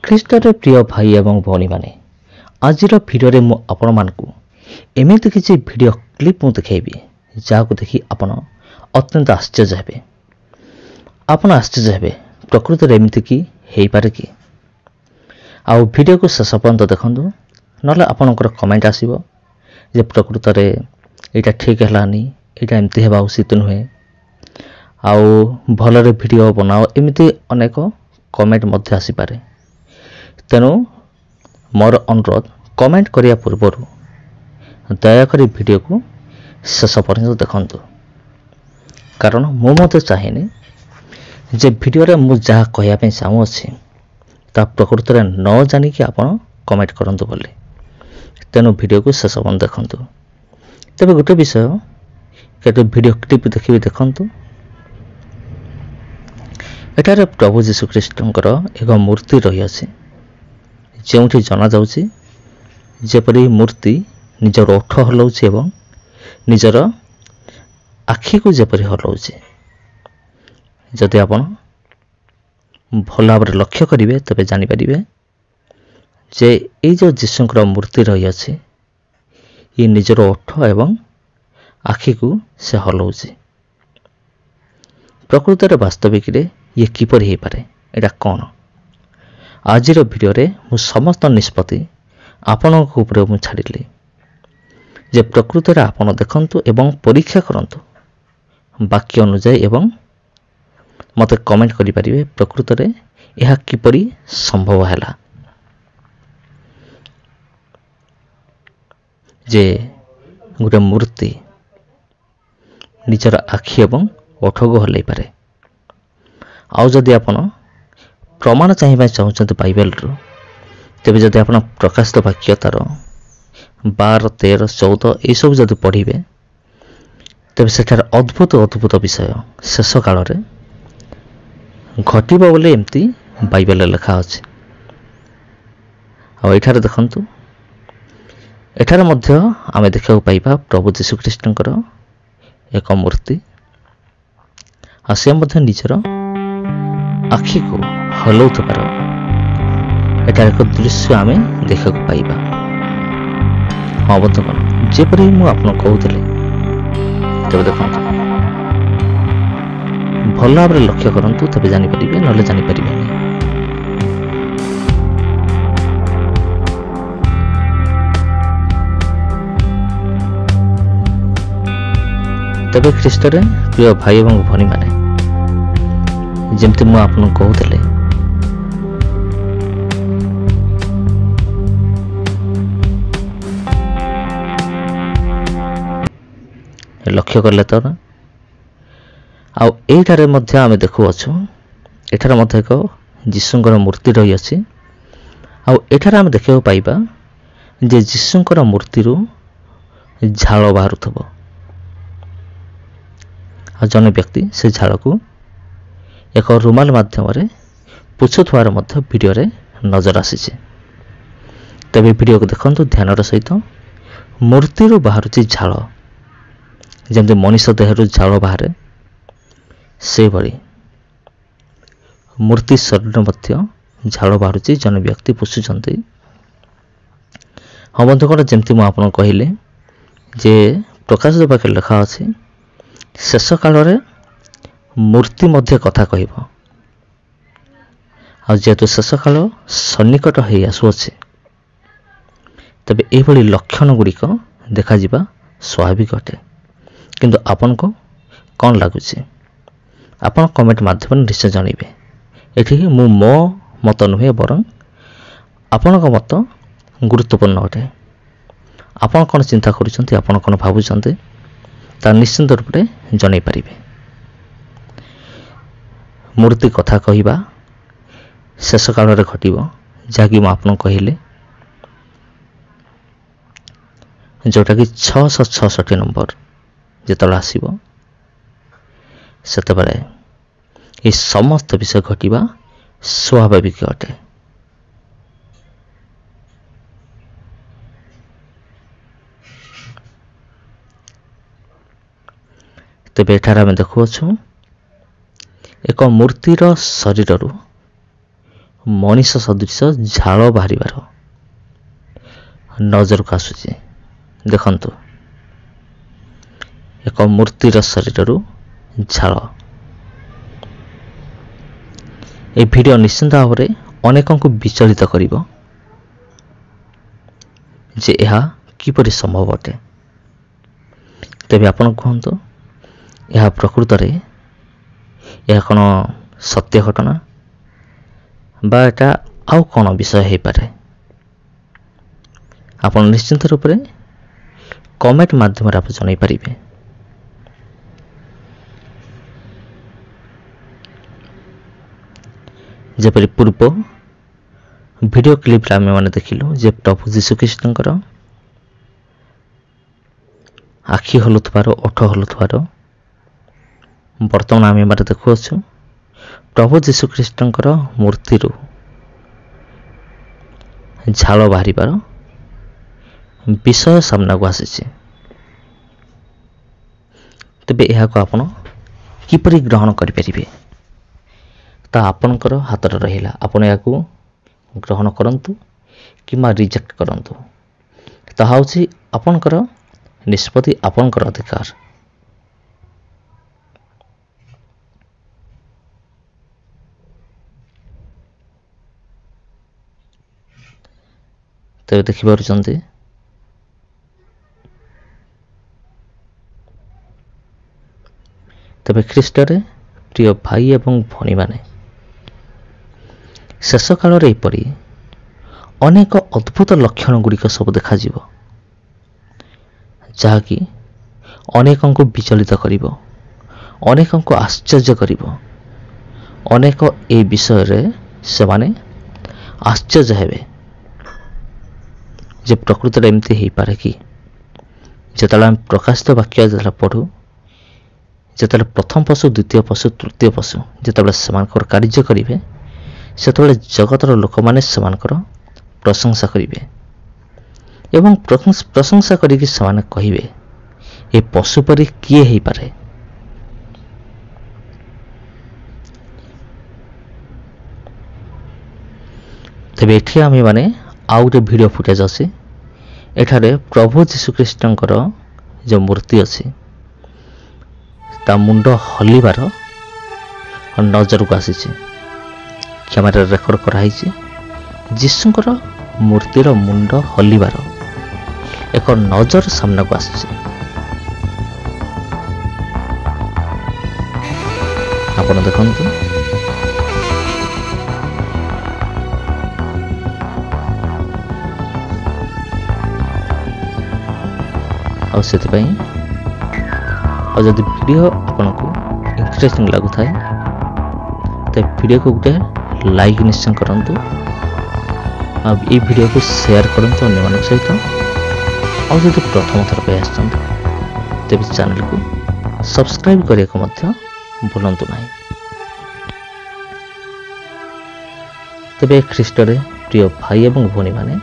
ଖ୍ରୀଷ୍ଟରେ ପ୍ରିୟ ଭାଇ ଏବଂ ଭଉଣୀ ମାନେ, ଆଜିର ଭିଡ଼ିଓରେ ମୁଁ ଆପଣମାନଙ୍କୁ ଏମିତି କିଛି ଭିଡ଼ିଓ କ୍ଲିପ୍ ମୁଁ ଦେଖାଇବି ଯାହାକୁ ଦେଖି ଆପଣ ଅତ୍ୟନ୍ତ ଆଶ୍ଚର୍ଯ୍ୟ ହେବେ। ଆପଣ ଆଶ୍ଚର୍ଯ୍ୟ ହେବେ ପ୍ରକୃତରେ ଏମିତି କି ହେଇପାରେ କି? ଆଉ ଭିଡ଼ିଓକୁ ଶେଷ ପର୍ଯ୍ୟନ୍ତ ଦେଖନ୍ତୁ, ନହେଲେ ଆପଣଙ୍କର କମେଣ୍ଟ ଆସିବ ଯେ ପ୍ରକୃତରେ ଏଇଟା ଠିକ୍ ହେଲାନି, ଏଇଟା ଏମିତି ହେବା ଉଚିତ ନୁହେଁ, ଆଉ ଭଲରେ ଭିଡ଼ିଓ ବନାଅ, ଏମିତି ଅନେକ କମେଣ୍ଟ ମଧ୍ୟ ଆସିପାରେ। ତେଣୁ ମୋର ଅନୁରୋଧ, କମେଣ୍ଟ କରିବା ପୂର୍ବରୁ ଦୟାକରି ଭିଡ଼ିଓକୁ ଶେଷ ପର୍ଯ୍ୟନ୍ତ ଦେଖନ୍ତୁ, କାରଣ ମୁଁ ମଧ୍ୟ ଚାହେଁନି ଯେ ଭିଡ଼ିଓରେ ମୁଁ ଯାହା କହିବା ପାଇଁ ଚାହୁଁଅଛି ତା ପ୍ରକୃତରେ ନ ଜାଣିକି ଆପଣ କମେଣ୍ଟ କରନ୍ତୁ ବୋଲି। ତେଣୁ ଭିଡ଼ିଓକୁ ଶେଷ ପର୍ଯ୍ୟନ୍ତ ଦେଖନ୍ତୁ। ତେବେ ଗୋଟେ ବିଷୟ, କେତେ ଭିଡ଼ିଓ କ୍ଲିପ୍ ଦେଖିବି ଦେଖନ୍ତୁ। ଏଠାରେ ପ୍ରଭୁ ଯୀଶୁଖ୍ରୀଷ୍ଟଙ୍କର ଏକ ମୂର୍ତ୍ତି ରହିଅଛି, ଯେଉଁଠି ଜଣାଯାଉଛି ଯେପରି ମୂର୍ତ୍ତି ନିଜର ଓଠ ହଲାଉଛି ଏବଂ ନିଜର ଆଖିକୁ ଯେପରି ହଲାଉଛି। ଯଦି ଆପଣ ଭଲ ଭାବରେ ଲକ୍ଷ୍ୟ କରିବେ ତେବେ ଜାଣିପାରିବେ ଯେ ଏଇ ଯେଉଁ ଯୀଶୁଙ୍କର ମୂର୍ତ୍ତି ରହିଅଛି, ଇଏ ନିଜର ଓଠ ଏବଂ ଆଖିକୁ ସେ ହଲାଉଛି। ପ୍ରକୃତରେ ବାସ୍ତବିକରେ ଇଏ କିପରି ହେଇପାରେ? ଏଇଟା କ'ଣ? ଆଜିର ଭିଡ଼ିଓରେ ମୁଁ ସମସ୍ତ ନିଷ୍ପତ୍ତି ଆପଣଙ୍କ ଉପରେ ମୁଁ ଛାଡ଼ିଲି ଯେ ପ୍ରକୃତରେ ଆପଣ ଦେଖନ୍ତୁ ଏବଂ ପରୀକ୍ଷା କରନ୍ତୁ ବାକ୍ୟ ଅନୁଯାୟୀ ଏବଂ ମୋତେ କମେଣ୍ଟ କରିପାରିବେ ପ୍ରକୃତରେ ଏହା କିପରି ସମ୍ଭବ ହେଲା ଯେ ଗୋଟେ ମୂର୍ତ୍ତି ନିଜର ଆଖି ଏବଂ ଓଠକୁ ହଲାଇପାରେ। ଆଉ ଯଦି ଆପଣ ପ୍ରମାଣ ଚାହିଁବା ଚାହୁଁଛନ୍ତି ବାଇବେଲରୁ, ତେବେ ଯଦି ଆପଣ ପ୍ରକାଶିତ ବାକ୍ୟ ତାର 12, 13, 14 ଏସବୁ ଯଦି ପଢ଼ିବେ, ତେବେ ସେଠାରେ ଅଦ୍ଭୁତ ବିଷୟ ଶେଷ କାଳରେ ଘଟିବ ବୋଲି ଏମିତି ବାଇବେଲରେ ଲେଖା ଅଛି। ଆଉ ଏଠାରେ ଦେଖନ୍ତୁ, ଏଠାରେ ମଧ୍ୟ ଆମେ ଦେଖିବାକୁ ପାଇବା ପ୍ରଭୁ ଯୀଶୁଖ୍ରୀଷ୍ଟଙ୍କର ଏକ ମୂର୍ତ୍ତି, ଆଉ ସେ ମଧ୍ୟ ନିଜର ଆଖିକୁ ହଲାଉଥିବାର ଏଠାରେ ଏକ ଦୃଶ୍ୟ ଆମେ ଦେଖିବାକୁ ପାଇବା। ହଁ ବନ୍ଧୁଗଣ, ଯେପରି ମୁଁ ଆପଣଙ୍କୁ କହୁଥିଲି, ତେବେ ଦେଖନ୍ତୁ ଭଲ ଭାବରେ ଲକ୍ଷ୍ୟ କରନ୍ତୁ, ତେବେ ଜାଣିପାରିବେ, ନହେଲେ ଜାଣିପାରିବେନି। ତେବେ ଖ୍ରୀଷ୍ଟରେ ପ୍ରିୟ ଭାଇ ଏବଂ ଭଉଣୀମାନେ, ଯେମିତି ମୁଁ ଆପଣଙ୍କୁ କହୁଥିଲି, ଲକ୍ଷ୍ୟ କଲେ ତ ନା? ଆଉ ଏଇଠାରେ ମଧ୍ୟ ଆମେ ଦେଖୁଅଛୁ, ଏଠାରେ ମଧ୍ୟ ଏକ ଯୀଶୁଙ୍କର ମୂର୍ତ୍ତି ରହିଅଛି। ଆଉ ଏଠାରେ ଆମେ ଦେଖିବାକୁ ପାଇବା ଯେ ଯୀଶୁଙ୍କର ମୂର୍ତ୍ତିରୁ ଝାଳ ବାହାରୁଥିବ, ଆଉ ଜଣେ ବ୍ୟକ୍ତି ସେ ଝାଳକୁ ଏକ ରୁମାଲ ମାଧ୍ୟମରେ ପୋଛୁଥିବାର ମଧ୍ୟ ଭିଡ଼ିଓରେ ନଜର ଆସିଛି। ତେବେ ଭିଡ଼ିଓକୁ ଦେଖନ୍ତୁ ଧ୍ୟାନର ସହିତ। ମୂର୍ତ୍ତିରୁ ବାହାରୁଛି ଝାଳ, ଯେମିତି ମଣିଷ ଦେହରୁ ଝାଳ ବାହାରେ, ସେହିଭଳି ମୂର୍ତ୍ତି ଶରୀର ମଧ୍ୟ ଝାଳ ବାହାରୁଛି, ଜଣେ ବ୍ୟକ୍ତି ପୋଷୁଛନ୍ତି। ହଁ ବନ୍ଧୁଗଣ, ଯେମିତି ମୁଁ ଆପଣଙ୍କୁ କହିଲି ଯେ ପ୍ରକାଶିତ ବାକ୍ୟରେ ଲେଖା ଅଛି, ଶେଷ କାଳରେ ମୂର୍ତ୍ତି ମଧ୍ୟ କଥା କହିବ। ଆଉ ଯେହେତୁ ଶେଷ କାଳ ସନ୍ନିକଟ ହୋଇ ଆସୁଅଛି, ତେବେ ଏହିଭଳି ଲକ୍ଷଣ ଗୁଡ଼ିକ ଦେଖାଯିବା ସ୍ୱାଭାବିକ ଅଟେ। କିନ୍ତୁ ଆପଣଙ୍କୁ କ'ଣ ଲାଗୁଛି? ଆପଣ କମେଣ୍ଟ ମାଧ୍ୟମରେ ନିଶ୍ଚୟ ଜଣାଇବେ। ଏଠି ମୁଁ ମୋ ମତ ନୁହେଁ, ବରଂ ଆପଣଙ୍କ ମତ ଗୁରୁତ୍ୱପୂର୍ଣ୍ଣ ଅଟେ। ଆପଣ କ'ଣ ଚିନ୍ତା କରୁଛନ୍ତି, ଆପଣ କ'ଣ ଭାବୁଛନ୍ତି, ତା ନିଶ୍ଚିନ୍ତ ରୂପରେ ଜଣାଇ ପାରିବେ। ମୂର୍ତ୍ତି କଥା କହିବା ଶେଷ କାଳରେ ଘଟିବ, ଯାହାକି ମୁଁ ଆପଣଙ୍କୁ କହିଲି, ଯେଉଁଟାକି 666 ନମ୍ବର ଯେତେବେଳେ ଆସିବ, ସେତେବେଳେ ଏହି ସମସ୍ତ ବିଷୟ ଘଟିବା ସ୍ୱାଭାବିକ ଅଟେ। ତେବେ ଏଠାରେ ଆମେ ଦେଖୁଅଛୁ ଏକ ମୂର୍ତ୍ତିର ଶରୀରରୁ ମଣିଷ ସଦୃଶ ଝାଳ ବାହାରିବାର ନଜରକୁ ଆସୁଛି। ଦେଖନ୍ତୁ, ଏକ ମୂର୍ତ୍ତିର ଶରୀରରୁ ଝାଳ। ଏ ଭିଡ଼ିଓ ନିଶ୍ଚିନ୍ତ ଭାବରେ ଅନେକଙ୍କୁ ବିଚଳିତ କରିବ ଯେ ଏହା କିପରି ସମ୍ଭବ ଅଟେ। ତେବେ ଆପଣ କୁହନ୍ତୁ, ଏହା ପ୍ରକୃତରେ ଏହା କ'ଣ ସତ୍ୟ ଘଟଣା ବା ଏଟା ଆଉ କ'ଣ ବିଷୟ ହୋଇପାରେ? ଆପଣ ନିଶ୍ଚିନ୍ତ ରୂପରେ କମେଣ୍ଟ ମାଧ୍ୟମରେ ଆପଣ ଜଣାଇ ପାରିବେ। ଯେପରି ପୂର୍ବ ଭିଡ଼ିଓ କ୍ଲିପ୍ରେ ଆମେମାନେ ଦେଖିଲୁ ଯେ ପ୍ରଭୁ ଯୀଶୁଖ୍ରୀଷ୍ଟଙ୍କର ଆଖି ହଲୁଥିବାର, ଓଠ ହଲୁଥିବାର, ବର୍ତ୍ତମାନ ଆମେମାନେ ଦେଖୁଅଛୁ ପ୍ରଭୁ ଯୀଶୁଖ୍ରୀଷ୍ଟଙ୍କର ମୂର୍ତ୍ତିରୁ ଝାଳ ବାହାରିବାର ବିଷୟ ସାମ୍ନାକୁ ଆସିଛି। ତେବେ ଏହାକୁ ଆପଣ କିପରି ଗ୍ରହଣ କରିପାରିବେ ତା ଆପଣଙ୍କର ହାତରେ ରହିଲା। ଆପଣ ଏହାକୁ ଗ୍ରହଣ କରନ୍ତୁ କିମ୍ବା ରିଜେକ୍ଟ କରନ୍ତୁ, ତାହା ହେଉଛି ଆପଣଙ୍କର ନିଷ୍ପତ୍ତି, ଆପଣଙ୍କର ଅଧିକାର। ତେବେ ଦେଖିପାରୁଛନ୍ତି ତେବେ ଖ୍ରୀଷ୍ଟରେ ପ୍ରିୟ ଭାଇ ଏବଂ ଭଉଣୀମାନେ, ଶେଷ କାଳରେ ଏପରି ଅନେକ ଅଦ୍ଭୁତ ଲକ୍ଷଣ ଗୁଡ଼ିକ ସବୁ ଦେଖାଯିବ, ଯାହାକି ଅନେକଙ୍କୁ ବିଚଳିତ କରିବ, ଅନେକଙ୍କୁ ଆଶ୍ଚର୍ଯ୍ୟ କରିବ। ଅନେକ ଏ ବିଷୟରେ ସେମାନେ ଆଶ୍ଚର୍ଯ୍ୟ ହେବେ ଯେ ପ୍ରକୃତରେ ଏମିତି ହେଇପାରେ କି? ଯେତେବେଳେ ଆମେ ପ୍ରକାଶିତ ବାକ୍ୟ ଯେତେବେଳେ ପଢ଼ୁ, ଯେତେବେଳେ ପ୍ରଥମ ପଶୁ, ଦ୍ୱିତୀୟ ପଶୁ, ତୃତୀୟ ପଶୁ ଯେତେବେଳେ ସେମାନଙ୍କର କାର୍ଯ୍ୟ କରିବେ, ସେତେବେଳେ ଜଗତର ଲୋକମାନେ ସେମାନଙ୍କର ପ୍ରଶଂସା କରିବେ ଏବଂ ପ୍ରଶଂସା କରିକି ସେମାନେ କହିବେ, ଏ ପଶୁ ପରି କିଏ ହେଇପାରେ? ତେବେ ଏଠି ଆମେମାନେ ଆଉ ଗୋଟେ ଭିଡ଼ିଓ ଫୁଟେଜ୍ ଅଛି। ଏଠାରେ ପ୍ରଭୁ ଯୀଶୁଖ୍ରୀଷ୍ଟଙ୍କର ଯେଉଁ ମୂର୍ତ୍ତି ଅଛି ତା ମୁଣ୍ଡ ହଲିବାର ନଜରକୁ ଆସିଛି। କ୍ୟାମେରାରେ ରେକର୍ଡ କରାହେଇଛି ଯୀଶୁଙ୍କର ମୂର୍ତ୍ତିର ମୁଣ୍ଡ ହଲିବାର ଏକ ନଜର ସାମ୍ନାକୁ ଆସିଛି। ଆପଣ ଦେଖନ୍ତୁ, ଆଉ ସେଥିପାଇଁ ଆଉ ଯଦି ଭିଡ଼ିଓ ଆପଣଙ୍କୁ ଇଣ୍ଟରେଷ୍ଟିଂ ଲାଗୁଥାଏ ତେବେ ଭିଡ଼ିଓକୁ ଗୋଟେ ଲାଇକ୍ ନିଶ୍ଚୟ କରନ୍ତୁ, ଆଉ ଏଇ ଭିଡ଼ିଓକୁ ସେୟାର କରନ୍ତୁ ଅନ୍ୟମାନଙ୍କ ସହିତ। ଆଉ ଯଦି ପ୍ରଥମ ଥର ପାଇଁ ଆସିଛନ୍ତି ତେବେ ଚ୍ୟାନେଲକୁ ସବସ୍କ୍ରାଇବ୍ କରିବାକୁ ମଧ୍ୟ ଭୁଲନ୍ତୁ ନାହିଁ। ତେବେ ଖ୍ରୀଷ୍ଟରେ ପ୍ରିୟ ଭାଇ ଏବଂ ଭଉଣୀମାନେ,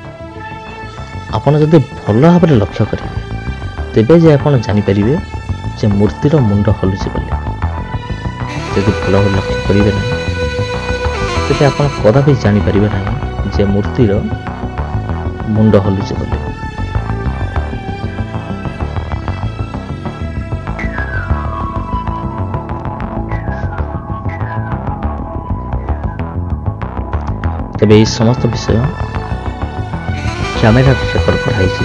ଆପଣ ଯଦି ଭଲ ଭାବରେ ଲକ୍ଷ୍ୟ କରିବେ ତେବେ ଯେ ଆପଣ ଜାଣିପାରିବେ ଯେ ମୂର୍ତ୍ତିର ମୁଣ୍ଡ ହଲୁଛି ବୋଲି। ଯଦି ଭଲ ଭାବରେ ଲକ୍ଷ୍ୟ କରିବେ ନାହିଁ ତେବେ ଆପଣ କଦାପି ଜାଣିପାରିବେ ନାହିଁ ଯେ ମୂର୍ତ୍ତିର ମୁଣ୍ଡ ହଲୁଛି ବୋଲି। ତେବେ ଏହି ସମସ୍ତ ବିଷୟ କ୍ୟାମେରାରେ ରେକର୍ଡ କରାଯାଇଛି,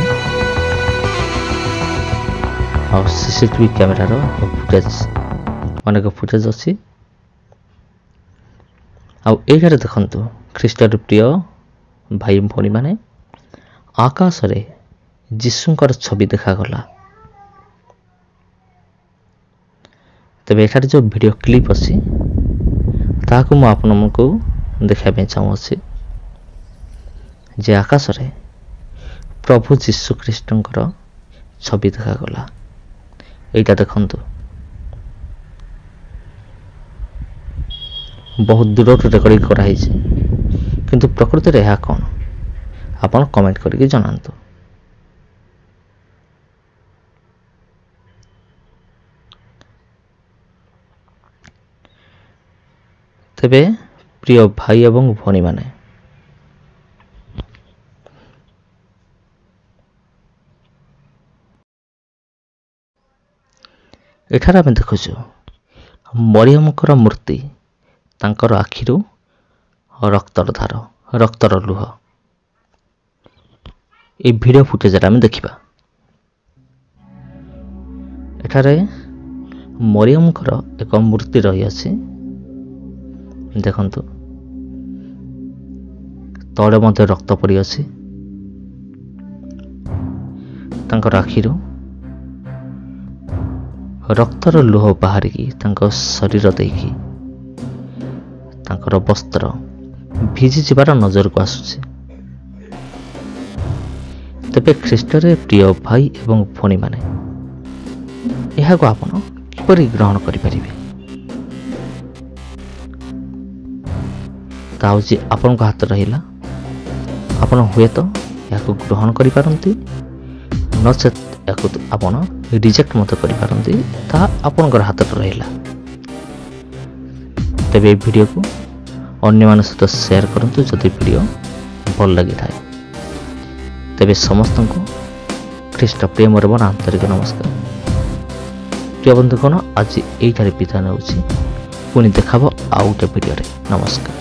ଆଉ CCTV କ୍ୟାମେରାର ଅନେକ ଫୁଟେଜ୍ ଅଛି। ଆଉ ଏଇଠାରେ ଦେଖନ୍ତୁ, ଖ୍ରୀଷ୍ଟର ପ୍ରିୟ ଭାଇ ଭଉଣୀମାନେ, ଆକାଶରେ ଯୀଶୁଙ୍କର ଛବି ଦେଖାଗଲା। ତେବେ ଏଠାରେ ଯେଉଁ ଭିଡ଼ିଓ କ୍ଲିପ୍ ଅଛି ତାହାକୁ ମୁଁ ଆପଣମାନଙ୍କୁ ଦେଖିବା ପାଇଁ ଚାହୁଁଅଛି ଯେ ଆକାଶରେ ପ୍ରଭୁ ଯୀଶୁଖ୍ରୀଷ୍ଟଙ୍କର ଛବି ଦେଖାଗଲା। ଏଇଟା ଦେଖନ୍ତୁ, ବହୁତ ଦୂରରୁ ରେକର୍ଡିଂ କରାହେଇଛି, କିନ୍ତୁ ପ୍ରକୃତରେ ଏହା କ'ଣ ଆପଣ କମେଣ୍ଟ କରିକି ଜଣାନ୍ତୁ। ତେବେ ପ୍ରିୟ ଭାଇ ଏବଂ ଭଉଣୀମାନେ, ଏଠାରେ ଆମେ ଦେଖୁଛୁ ମରିୟମଙ୍କର ମୂର୍ତ୍ତି, ତାଙ୍କର ଆଖିରୁ ରକ୍ତର ଧାର, ରକ୍ତର ଲୁହ। এই ଭିଡ଼ିଓ ଫୁଟେଜରେ ଆମେ ଦେଖିବା। ଏଠାରେ ମରିୟମଙ୍କର ଏକ ମୂର୍ତ୍ତି ରହିଅଛି। ଦେଖନ୍ତୁ, ତଳେ ମଧ୍ୟ ରକ୍ତ ପଡ଼ିଅଛି। ତାଙ୍କର ଆଖିରୁ ରକ୍ତର ଲୁହ ବାହାରିକି ତାଙ୍କ ଶରୀର ଦେଇକି ତାଙ୍କର ବସ୍ତ୍ର ଭିଜି ଯିବାର ନଜରକୁ ଆସୁଛି। ତେବେ ଖ୍ରୀଷ୍ଟରେ ପ୍ରିୟ ଭାଇ ଏବଂ ଭଉଣୀମାନେ, ଏହାକୁ ଆପଣ କିପରି ଗ୍ରହଣ କରିପାରିବେ? ତାହା ହେଉଛି ଆପଣଙ୍କ ହାତରେ ରହିଲା। ଆପଣ ହୁଏତ ଏହାକୁ ଗ୍ରହଣ କରିପାରନ୍ତି, ନଚେତ୍ ଏହାକୁ ଆପଣ ରିଜେକ୍ଟ ମଧ୍ୟ କରିପାରନ୍ତି। ତାହା ଆପଣଙ୍କର ହାତରେ ରହିଲା। ତେବେ ଏହି ଭିଡ଼ିଓକୁ ଅନ୍ୟମାନଙ୍କ ସହିତ ସେୟାର କରନ୍ତୁ ଯଦି ଭିଡ଼ିଓ ଭଲ ଲାଗିଥାଏ। ତେବେ ସମସ୍ତଙ୍କୁ ଖ୍ରୀଷ୍ଟ ପ୍ରେମରେ ମୋର ଆନ୍ତରିକ ନମସ୍କାର। ପ୍ରିୟ ବନ୍ଧୁଗଣ, ଆଜି ଏଇଠାରେ ବିଦାୟ ନେଉଛି। ପୁଣି ଦେଖାବ ଆଉ ଗୋଟେ ଭିଡ଼ିଓରେ। ନମସ୍କାର।